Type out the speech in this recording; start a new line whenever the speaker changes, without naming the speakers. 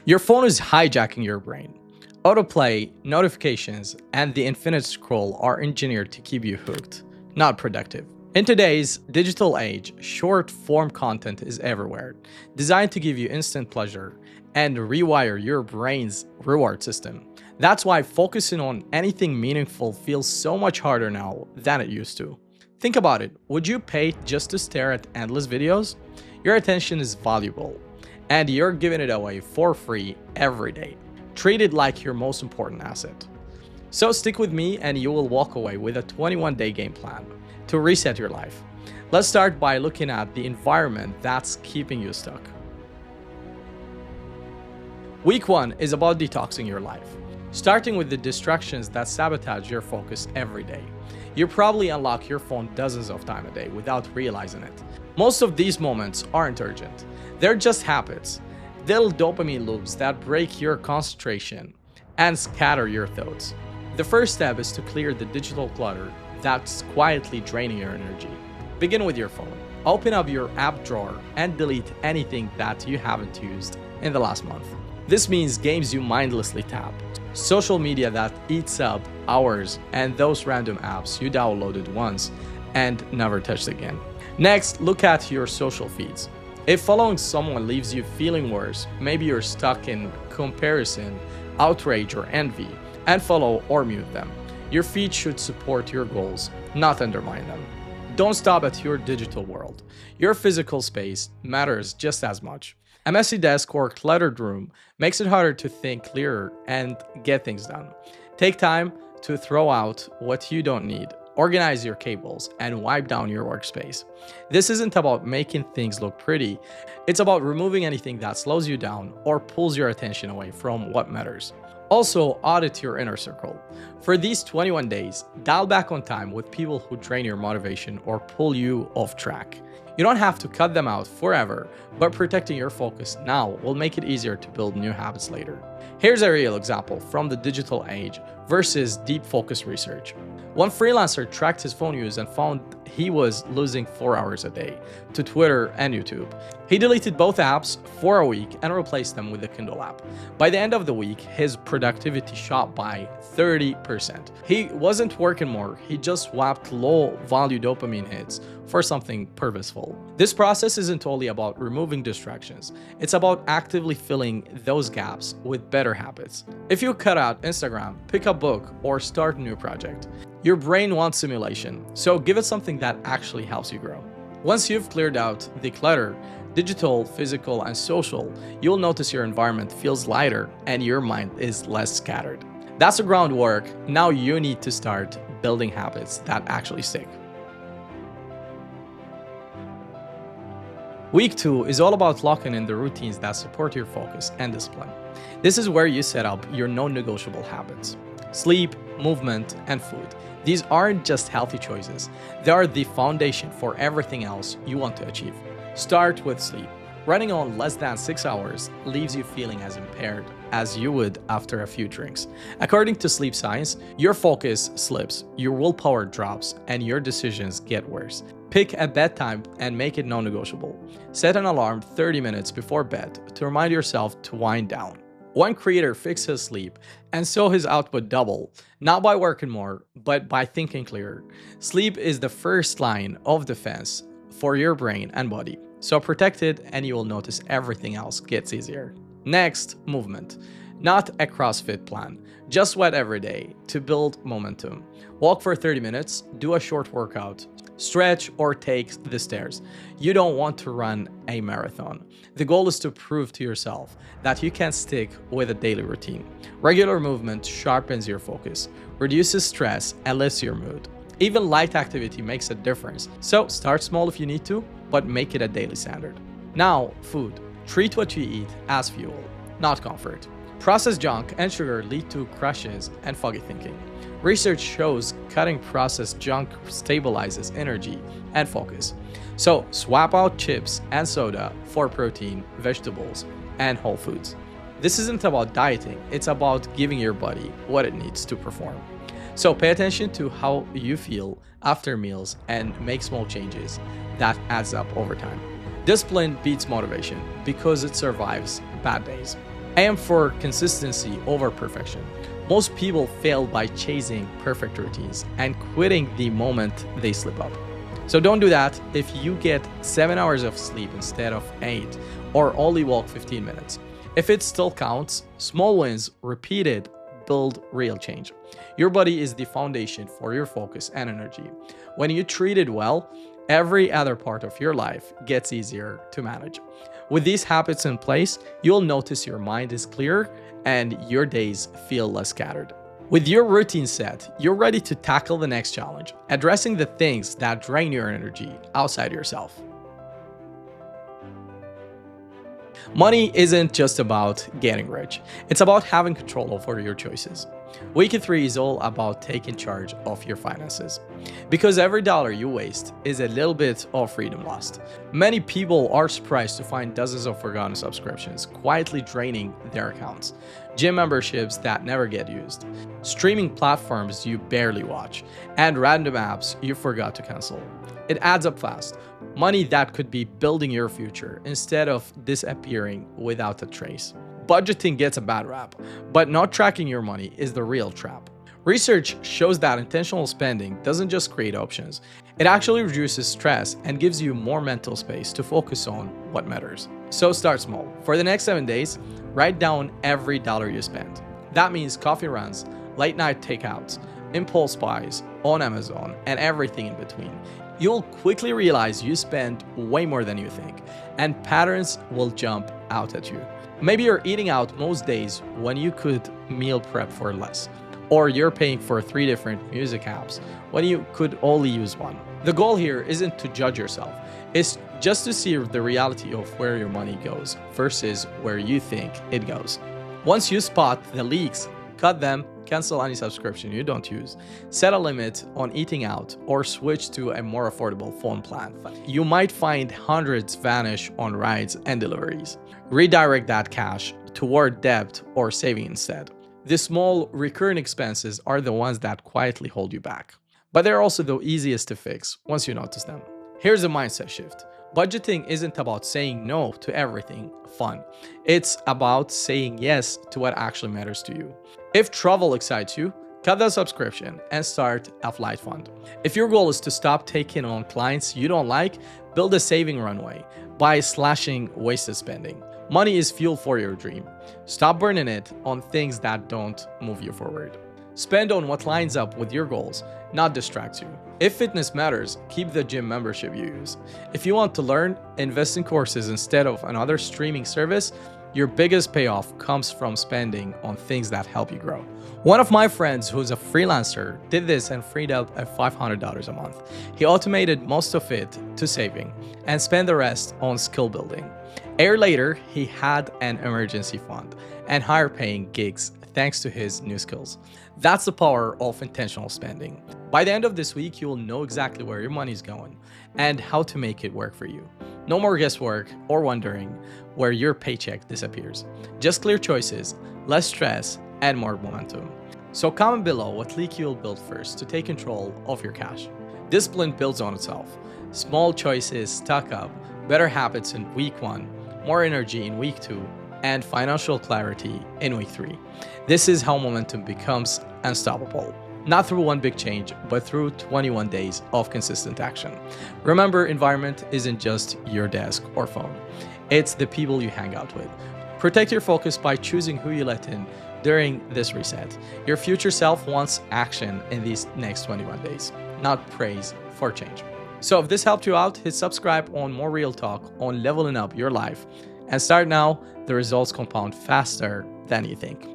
Your phone is hijacking your brain. Autoplay, notifications, and the infinite scroll are engineered to keep you hooked, not productive. In today's digital age, short-form content is everywhere, designed to give you instant pleasure and rewire your brain's reward system. That's why focusing on anything meaningful feels so much harder now than it used to. Think about it, would you pay just to stare at endless videos? Your attention is valuable, and you're giving it away for free every day. Treat it like your most important asset. So stick with me and you will walk away with a 21-day game plan to reset your life. Let's start by looking at the environment that's keeping you stuck. Week 1 is about detoxing your life, starting with the distractions that sabotage your focus every day. You probably unlock your phone dozens of times a day without realizing it. Most of these moments aren't urgent. They're just habits, little dopamine loops that break your concentration and scatter your thoughts. The first step is to clear the digital clutter that's quietly draining your energy. Begin with your phone. Open up your app drawer and delete anything that you haven't used in the last month. This means games you mindlessly tap, social media that eats up hours, and those random apps you downloaded once and never touched again. Next, look at your social feeds. If following someone leaves you feeling worse, maybe you're stuck in comparison, outrage, or envy, unfollow or mute them. Your feed should support your goals, not undermine them. Don't stop at your digital world. Your physical space matters just as much. A messy desk or cluttered room makes it harder to think clearer and get things done. Take time to throw out what you don't need. Organize your cables and wipe down your workspace. This isn't about making things look pretty. It's about removing anything that slows you down or pulls your attention away from what matters. Also, audit your inner circle. For these 21 days, dial back on time with people who drain your motivation or pull you off track. You don't have to cut them out forever, but protecting your focus now will make it easier to build new habits later. Here's a real example from the digital age versus deep focus research. One freelancer tracked his phone use and found he was losing 4 hours a day to Twitter and YouTube. He deleted both apps for a week and replaced them with the Kindle app. By the end of the week, his productivity shot by 30%. He wasn't working more, he just swapped low-value dopamine hits for something purposeful. This process isn't only about removing distractions, it's about actively filling those gaps with better habits. If you cut out Instagram, pick a book, or start a new project, your brain wants stimulation, so give it something that actually helps you grow. Once you've cleared out the clutter, digital, physical, and social, you'll notice your environment feels lighter and your mind is less scattered. That's the groundwork. Now you need to start building habits that actually stick. Week 2 is all about locking in the routines that support your focus and discipline. This is where you set up your non-negotiable habits. Sleep, movement, and food. These aren't just healthy choices, they are the foundation for everything else you want to achieve. Start with sleep. Running on less than 6 hours leaves you feeling as impaired as you would after a few drinks. According to sleep science, your focus slips, your willpower drops, and your decisions get worse. Pick a bedtime and make it non-negotiable. Set an alarm 30 minutes before bed to remind yourself to wind down. One creator fixed his sleep and saw his output double, not by working more, but by thinking clearer. Sleep is the first line of defense for your brain and body, so protect it and you will notice everything else gets easier. Next, movement. Not a CrossFit plan, just sweat every day to build momentum. Walk for 30 minutes, do a short workout, stretch, or take the stairs. You don't want to run a marathon. The goal is to prove to yourself that you can stick with a daily routine. Regular movement sharpens your focus, reduces stress, and lifts your mood. Even light activity makes a difference, so start small if you need to, but make it a daily standard. Now, food. Treat what you eat as fuel, not comfort. Processed junk and sugar lead to crashes and foggy thinking. Research shows cutting processed junk stabilizes energy and focus. So swap out chips and soda for protein, vegetables, and whole foods. This isn't about dieting, it's about giving your body what it needs to perform. So pay attention to how you feel after meals and make small changes that adds up over time. Discipline beats motivation because it survives bad days. I am for consistency over perfection. Most people fail by chasing perfect routines and quitting the moment they slip up. So don't do that. If you get 7 hours of sleep instead of 8, or only walk 15 minutes. If it still counts, small wins repeated build real change. Your body is the foundation for your focus and energy. When you treat it well, every other part of your life gets easier to manage. With these habits in place, you'll notice your mind is clearer and your days feel less scattered. With your routine set, you're ready to tackle the next challenge, addressing the things that drain your energy outside yourself. Money isn't just about getting rich, it's about having control over your choices. Week 3 is all about taking charge of your finances. Because every dollar you waste is a little bit of freedom lost. Many people are surprised to find dozens of forgotten subscriptions quietly draining their accounts. Gym memberships that never get used, streaming platforms you barely watch, and random apps you forgot to cancel. It adds up fast. Money that could be building your future instead of disappearing without a trace. Budgeting gets a bad rap, but not tracking your money is the real trap. Research shows that intentional spending doesn't just create options, it actually reduces stress and gives you more mental space to focus on what matters. So start small. For the next 7 days, write down every dollar you spend. That means coffee runs, late night takeouts, impulse buys on Amazon, and everything in between. You'll quickly realize you spend way more than you think, and patterns will jump out at you. Maybe you're eating out most days when you could meal prep for less. Or you're paying for 3 different music apps when you could only use one. The goal here isn't to judge yourself, it's just to see the reality of where your money goes versus where you think it goes. Once you spot the leaks, cut them, cancel any subscription you don't use, set a limit on eating out, or switch to a more affordable phone plan. You might find hundreds vanish on rides and deliveries. Redirect that cash toward debt or saving instead. The small recurring expenses are the ones that quietly hold you back. But they're also the easiest to fix once you notice them. Here's a mindset shift. Budgeting isn't about saying no to everything fun. It's about saying yes to what actually matters to you. If travel excites you, cut the subscription and start a flight fund. If your goal is to stop taking on clients you don't like, build a saving runway by slashing wasted spending. Money is fuel for your dream. Stop burning it on things that don't move you forward. Spend on what lines up with your goals, not distracts you. If fitness matters, keep the gym membership you use. If you want to learn, invest in courses instead of another streaming service. Your biggest payoff comes from spending on things that help you grow. One of my friends who's a freelancer did this and freed up $500 a month. He automated most of it to saving and spent the rest on skill building. A year later, he had an emergency fund and higher paying gigs thanks to his new skills. That's the power of intentional spending. By the end of this week, you will know exactly where your money's going and how to make it work for you. No more guesswork or wondering where your paycheck disappears. Just clear choices, less stress, and more momentum. So comment below what leak you'll build first to take control of your cash. Discipline builds on itself. Small choices stack up, better habits in week 1, more energy in week 2, and financial clarity in week 3. This is how momentum becomes unstoppable. Not through one big change, but through 21 days of consistent action. Remember, environment isn't just your desk or phone. It's the people you hang out with. Protect your focus by choosing who you let in during this reset. Your future self wants action in these next 21 days, not praise for change. So if this helped you out, hit subscribe on more real talk on leveling up your life. And start now, the results compound faster than you think.